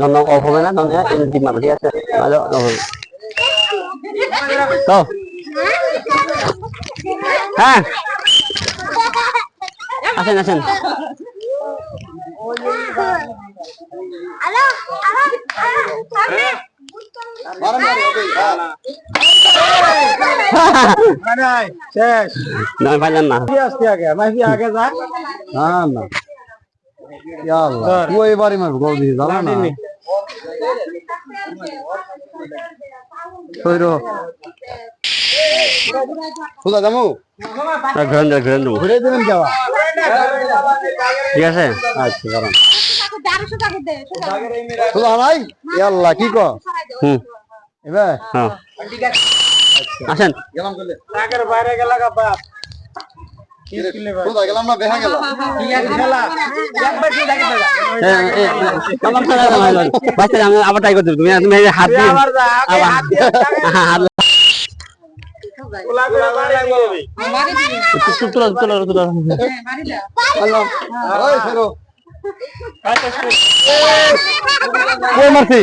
ধন্য অফ হবে না, ধন্য এনার্জি মারো, ঠিক আছে? তো হ্যাঁ, আসেন আসেন। নয় পাইলেন না, আগে যা না না তুই এবারে মারবো গোল দিয়ে জানা না কোথা যাবো ঘুরে দেবেন যাওয়া ঠিক আছে। আচ্ছা কারণ কোথা নাই আল্লাহ কি কর এবার হ্যাঁ আসেন। বাইরে গেল কোথা গেলাম না বেহা গেল আবার ট্রাই করতে তুমি হাত দিয়ে মারছি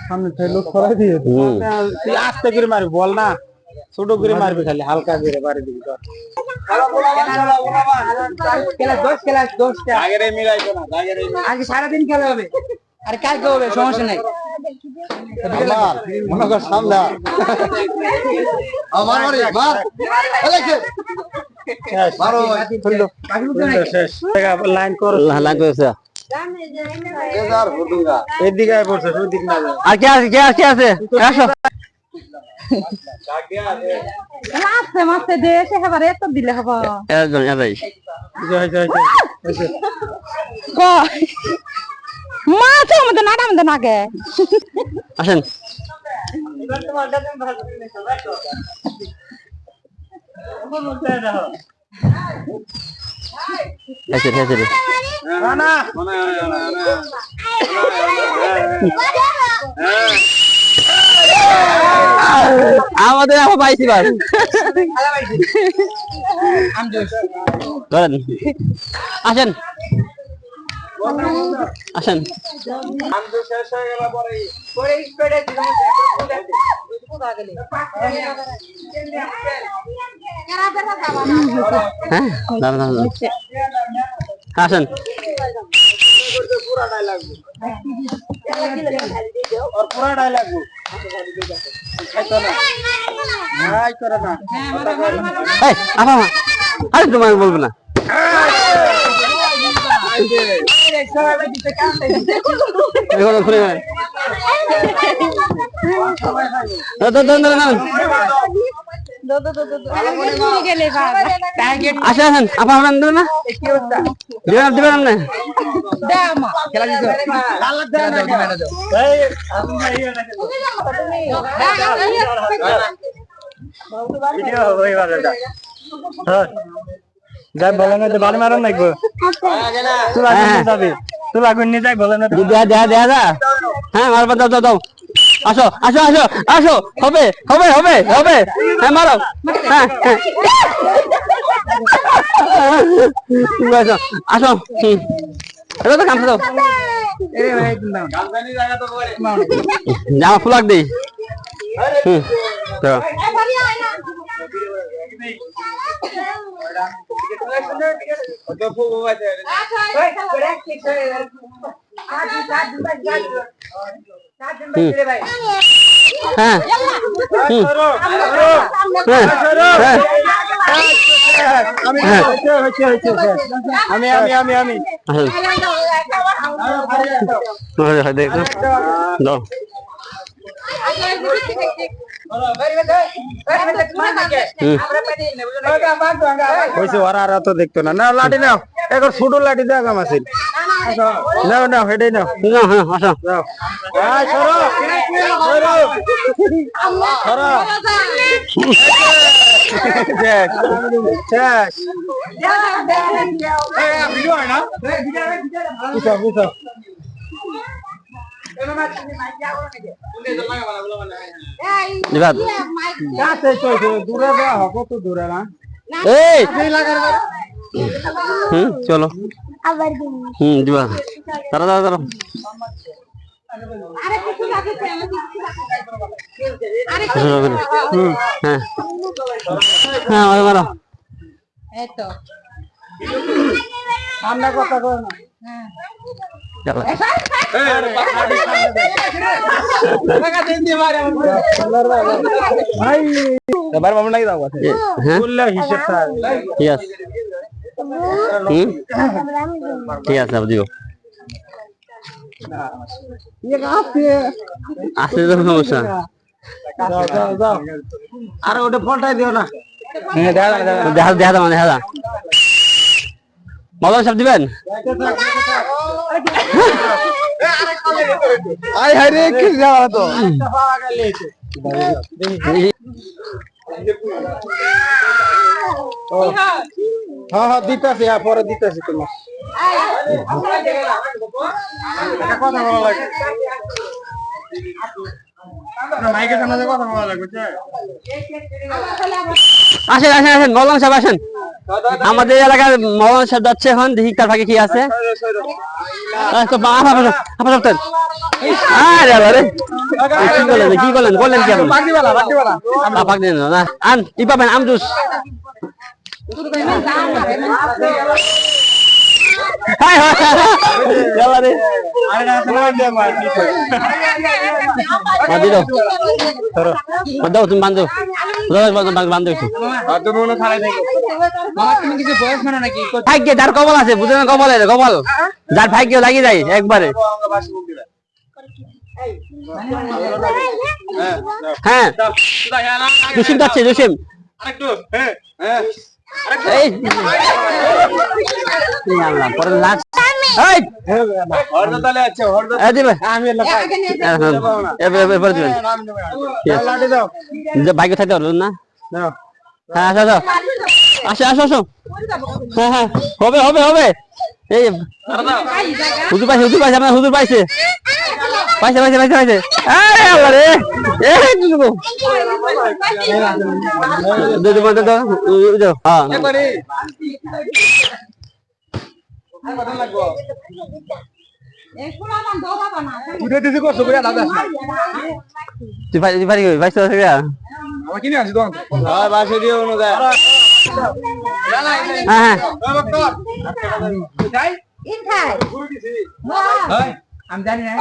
সামনে থেকে লোক সরাই দিয়ে তুই আস্তে করে মারবি, বল না ছোট করে মারবি, খালি হালকা করে বাড়ি দিবি। আগে সারাদিন খেলা হবে, আর কালকে হবে, সমস্যা নাই। মনে কর সামনে লাইন কর, লাইন করেছে। এদিকে পড়ছে, ওইদিক না। আর কে আছে, কে আছে, কে আছে? আসো মাসে মাসে দেশে হেবার এত দিলে হবো একজন এরাই মাছ আমাদের নাটা আমাদের নাগে আসেন। আমাদের এখন পাইছি বার আসেন আসেন। হ্যাঁ আসেন। পুরাটাই লাগবে আরে তোমার বলবে না, আসেন আপনার না দিবেন না যাই বলে না বাড়ি মারান লাগবো, তুই আগুন নিয়ে যাই বলে না। দেখা হ্যাঁ মারবা, দাও দাও দাও, আসো আসো আসো আসো, হবে হবে হবে হবে, হ্যাঁ মারো, হ্যাঁ আসো আসো, এটা তো কামছে, দাও জামা ফুলাক দিই। হ্যাঁ আমি ওরা তো দেখতো না। না লাঠি নাও, এখন ছোট লাঠি দেওয়া কাম আছে, নাও নাও হেঁটেই নাও। আসো দিবাত কাছে চলছে দূরে দেওয়া হবে কত দূরে না এই চলো দিবা তারা তারা তারা হ্যাঁ হ্যাঁ মারো আমরা কথা কই না চলো ভাই এবার মামলা কি দাও হ্যাঁ বললে হিসাব ঠিক আছে ঠিক আছে দিও আসলে তো সমস্যা আর ওটা ফোনটাই দিও না দেখা দেখা দাও দেখা দাও মৌলানা সাহেব দিবেন আই হাই রে কি যাওয়া তো হ্যাঁ হ্যাঁ দিতেছি হ্যাঁ পরে দিতেছি তোমার কথা বলা লাগে মাইকের সামনে কথা বলা লাগবে আসেন আসেন আসেন মৌলানা সাহেব আসেন আমাদের এলাকার মৌলানা সাহেব যাচ্ছে এখন দেখি তার ভাগে কি আছে কি করলেন বললেন কি আন ই পাবেন আমজুস দাও তুমি বান্ধব বান্ধব ভাগ্যে যার কবল আছে বুঝলেন কবল কবল যার ভাগ্য লাগিয়ে যায় একবারে হ্যাঁ জসিম যাচ্ছে জসিম পরে লাস্ট ভাগ্য থাকতে পারবেন না হ্যাঁ আসো আসো আসো আসো হ্যাঁ হ্যাঁ হবে হবে হবে এই হুজুর পাইছে হুজুর পাইছে আপনার হুজুর পাইছে পাইছে পাইছে পাইছে পাইছে আরে আল্লাহ রে আমি জানি না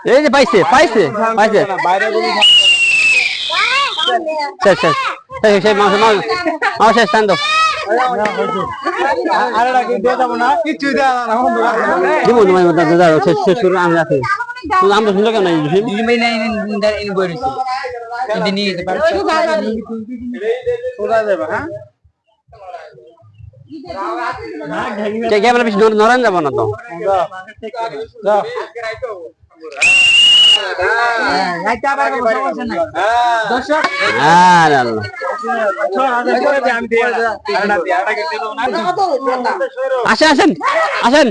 এই যে পাইছে পাইছে পাইছে সেই মাংস স্থান দাও আমি আছি আমরা শুনলো কেন নরান যাব না তো আসেন আসেন আসেন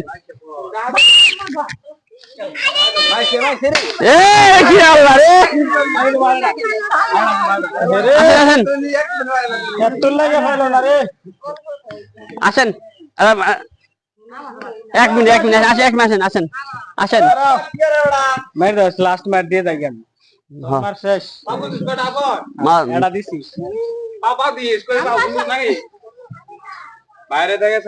আসেন এক মিনিট এক মিনিট আসেন আসেন আসেন লাস্ট ম্যাচ দিয়ে থাকেন শেষ বাইরে থেকে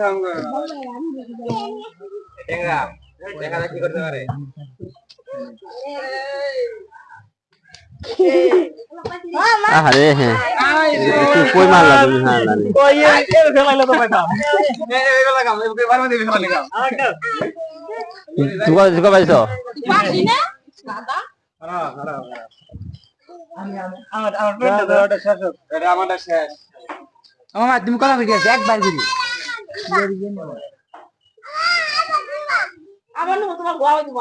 দেখা কি করতে পারে আরে হ্যাঁ কই মারলা তুমি হ্যাঁ জানি কই এর ফেলাইলো তো পাইতাম এই লাগাম এবার মধ্যে ফেলাইলো তুমি পাইছো পারি না দাদা আমার ফ্রেন্ড শেষ এটা আমারটা শেষ আমার তুমি কলা করে গেছে একবার করি আবার নো তোমার গোয়া দিব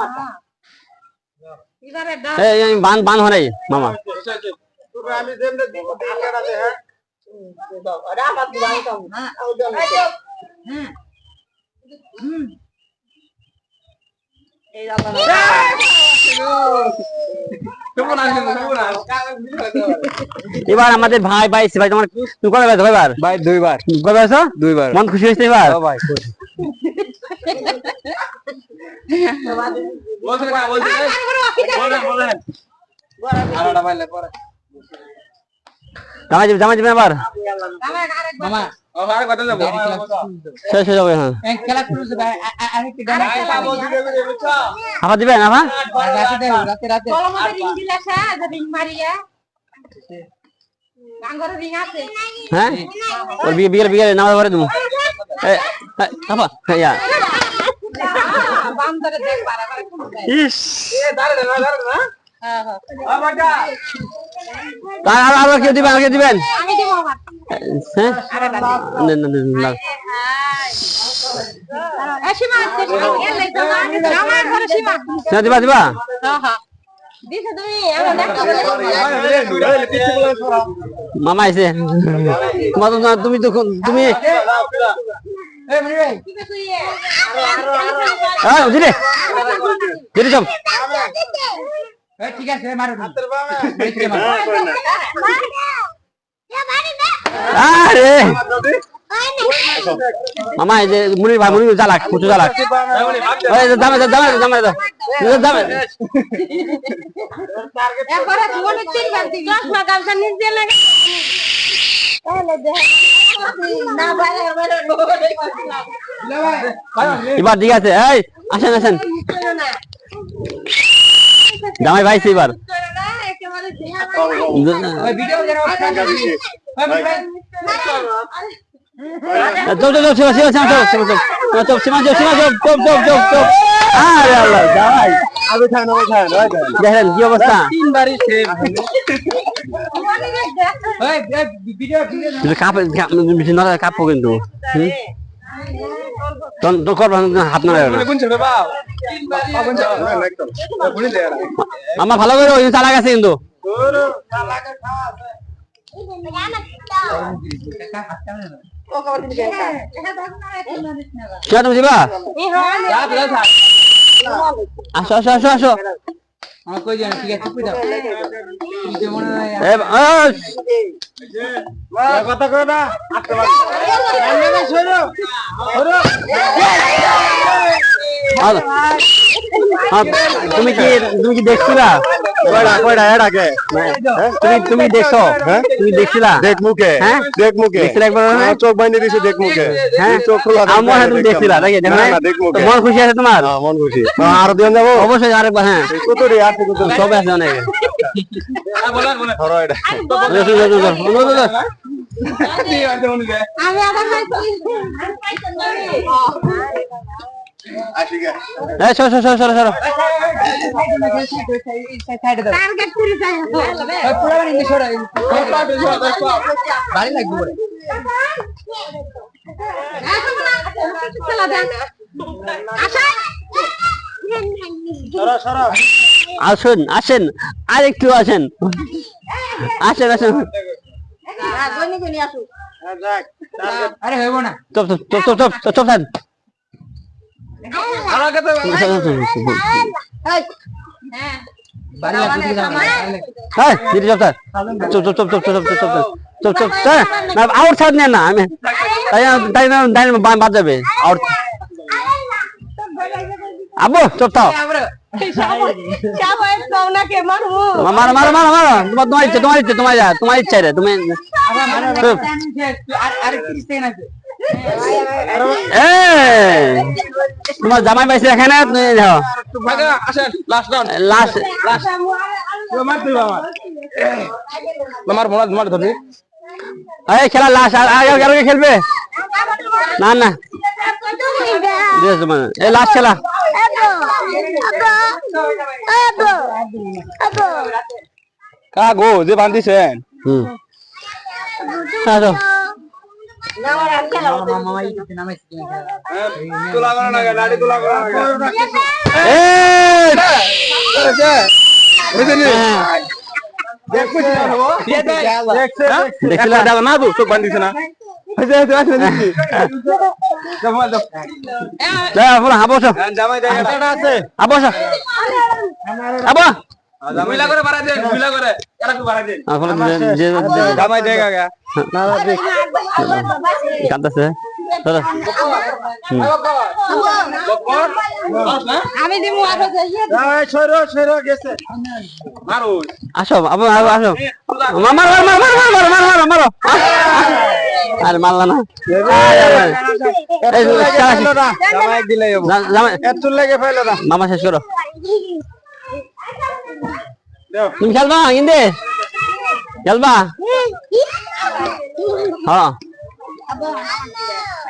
এই বান বান হরাই মামা আমি যেমনে দিব টাকাটা দে হ্যাঁ দাও আরে আমার দিবাই তো হ্যাঁ ও দাও এই দাও এবার আমাদের ভাই পাইছে ভাই। তোমার তুমি কবে পাইছো এবার? ভাই দুইবার কবে পাইছো? দুইবার। মন খুশি হয়েছে এবার? ভাই জামাই যাবে এবার? মামা শেষ হয়ে যাবে। হ্যাঁ খেলা শুরু ভাই আরেকটি গান আবার দিবেন আবার? রাতে রাতে কলমতে রিং দিলা সা রিং মারিয়া গাঙ্গর রিং আছে হ্যাঁ ওর বিয়ে বিয়ে নামাজ পড়ে তুমি। আপা ইয়া বান্দরে দেখ বারবার কোন ইস দাঁড়া না হ্যাঁ হ্যাঁ আমাটা আর আর কি দিবেন? আর কি দিবেন? আমি দেব আমার হ্যাঁ না না না সীমা এলে তো আমার ঘরে সীমা না দিবা দিবা? হ্যাঁ হ্যাঁ দিছে তুমি আমার দেখো মামা আইছে তোমার তো তুমি তো তুমি এই মনি ভাই ঠিক আছে ইয়ে হ্যাঁ দিলে দিলে সব এই ঠিক আছে মারো আরে মামা এই যে মুনি ভাই মুনি জ্বালাক প্রচুর জ্বালাক। ওই দামে দামে দামে দামে একবারে মনে তিন বালতি গ্লাস লাগালটা নিচে লাগে তাহলে দে না বাইরে এবার ঠিক আছে। এই আসেন আসেন জামাই ভাইছে এবার। একেবারে ওই ভিডিও যারা ওই মনি ভাই চপ চপ চপ সীমা সীমা চপ চপ সীমা চপ সীমা চপ চপ চপ চপ চপ। আরে আল্লাহ জামাই আমি খান দেখেন কি অবস্থা। তিনবারই সেম ওই ভিডিও ভিডিও কাপ কাপ কিন্তু তো করব হাত না আমার ভালো করে ওই চালা গেছে কিন্তু তুমি দিবা? আসো আসো আসো আসো আমার কই জানা ঠিক আছে কইদাও কিন্তু মনে হয় কথা কই না আসতে পারি না সরো সরো তুমি কি দেখছিলা? কয়টা এর আগে তুমি দেখছো? হ্যাঁ তুমি দেখছিলা? দেখ মুখে হ্যাঁ? দেখ মুখে দেখছিলা একবার? চোখ বাইনে দিছে দেখ মুখে হ্যাঁ চোখ খোলা আমার তুমি দেখছিলা নাকি? না না দেখ মুখে মন খুশি আছে তোমার? মন খুশি আর দিন যাবো অবশ্যই আরেকবার। হ্যাঁ কত রে আছে কত সব আছে অনেক। ধরো এটা আমি আবার আসি গে সরো সরো সরো সরো সাইডে দাও টার্গেট করে যাই ওই পুরো মানে ইংলিশ ওরা বাড়ি লাগবে বলে চলা দেন আচ্ছা সরো সরো আসুন আসেন আর একটু আসেন আসেন আসেন গনি গনি আসু যাক আরে হইব না চপ চপ চপ চপ চপ চপ চপ আমাকে তো হ্যাঁ বাড়ি লাগবে যাও হ্যাঁ দিদি চপ চপ চপ চপ চপ চপ চপ চপ চপ চপ না আউট সাইড নেন না আমি তাই না বাদ যাবে আউট আবু চপ তাও চাপ হয় সোনা কে মারবো মারো মারো মারো মারো তোমার ইচ্ছে তোমার ইচ্ছা রে তুমি আর 30 সেকেন্ড আছে তোমার জামাই পাইছে এখানে তুমি যাও আসেন লাস্ট রাউন্ড লাস্ট মার দিবা আমার মার ধরবি এই খেলা লাস্ট আগে খেলবে না না এই লাস্ট খেলা কাগো যে বান্ধিছেন আসো মামা এই নামাইছি তোলা করো না লাড়ি তোলা করো না এই দেখছিলা না তো চোখ বান্ধিছে না আবসো আবসো আবো কাঁদতেছে আমি দিমু আরো আসো আবো আসো মারো মারো আরে মারলা না মামা শেষ করো তুমি খেলবা ইন্দে খেলবা হ্যাঁ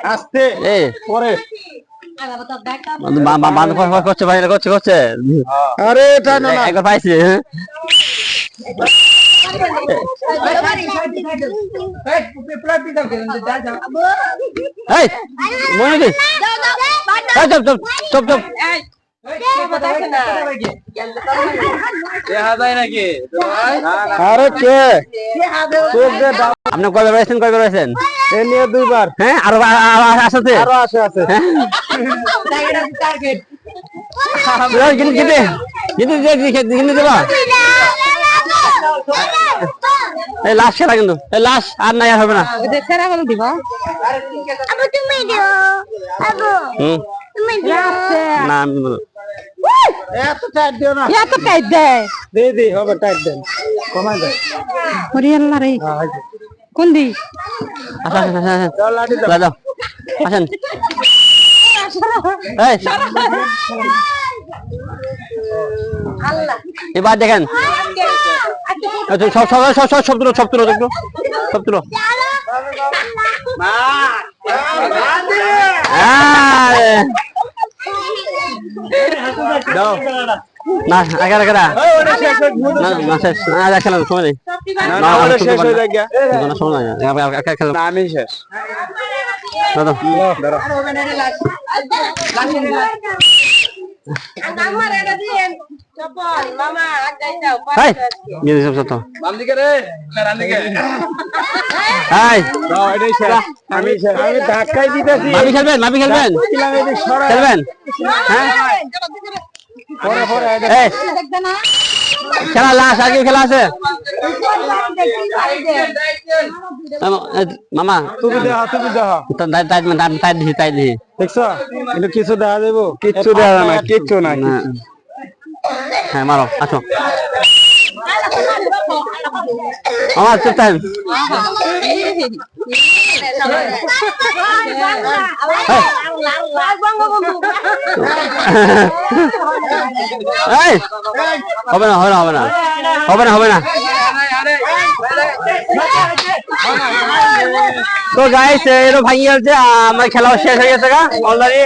আস্তে এ পরে বান্ধব করছে ভাই করছে আরে এটা না একবার পাইছি হ্যাঁ এই মনে কি চপ আরে কে আপনি কয়বার রয়েছেন এ নিয়ে দুইবার হ্যাঁ আরো আসছে আরো আছে কিন্তু দেবা এই লাশ খেলা কিন্তু এই লাশ আর নাই আর হবে না সেরা বলে দিব আবু তুমি দিও আবু তুমি দিও না আমি বলবো এত টাইট দিও না এত টাইট দেয় দে হবে টাইট দেন কমাই দেন ওরে আল্লাহ রে কোন দি আসেন চল লাঠি দাও যাও আসেন এই এবার দেখেন সব তুলো না এগারা না শেষ না খেলাম সময় নেই আমি শেষ আমার এটা দিয়েন চপল মামা আগাই যাও হাই গিয়ে সব সব বামদিকে রে রান্দিকে হাই আমি ধাক্কাই দিতেছি মাবি খেলবেন হ্যাঁ এই খেলা লাস্ট আর কি খেলা আছে মামা তুমি দেহ তাই দিহি দেখছো কিন্তু কিছু দেখা দেবো কিচ্ছু দেখা না কিচ্ছু না হ্যাঁ মারো আসো আমার চুপ টাইম হবে না তো গাইস এরো ভাঙি গেছে আমার খেলা শেষ হয়ে গেছে অলরেডি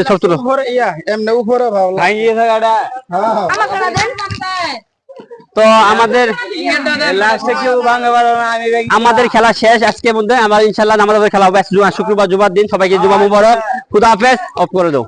সব তুলো এমনি উপরে ভাবলাম ভাঙি গেছে গাড়া তো আমাদের খেলা শেষ আজকের মধ্যে আমার ইনশাআল্লাহ আমাদের খেলা হবে শুক্রবার জুমার দিন সবাইকে জুমা মুবারক খুদা হাফেজ অফ করে দাও।